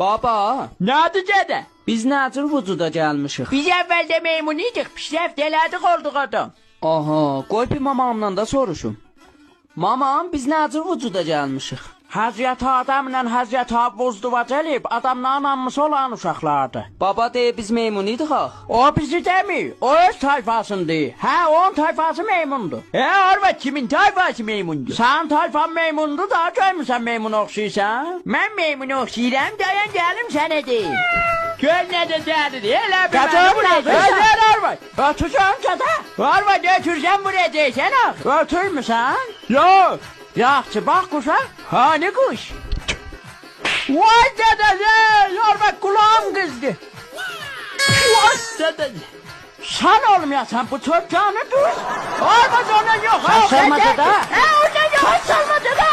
Baba, Nədir gədə? biz nəcür vücuda gəlmişik? Biz əvvəldə meymun idik, pişrəft elədik olduq adam. Aha, qoy bir mamamdan da soruşum. Mamam, biz nəcür vücuda gəlmişik? Hazreti Adamla Hazreti Havvuzduva gəlib, adamla anamısı olan uşaqlardı. Baba deyir biz meymun idik ha. O bizi demir, o öz tayfasındır. Hə, onun tayfası meymundur. Arvad kimin tayfası meymundur? Sənin tayfan meymundur da, görmüsən meymun oxşuysan? Mən meymun oxşuyuram, dayan gəlim sənə deyim. Gör nə də dədir, elə bir mənim buraya. Gəl Arvad, otursan çata. Arvad ötürsən buraya deysən axı. Ötürmüsən? Yox. Yaxşı, bax quşa. Hani quş? Vay dədədə, Arvad kulağım qızdı. Vay dədədə. Sən olmayasan bu çocuğunu düz. Arvad ona yox. Sən salma dədə. Hə, ona yox, salma dədə.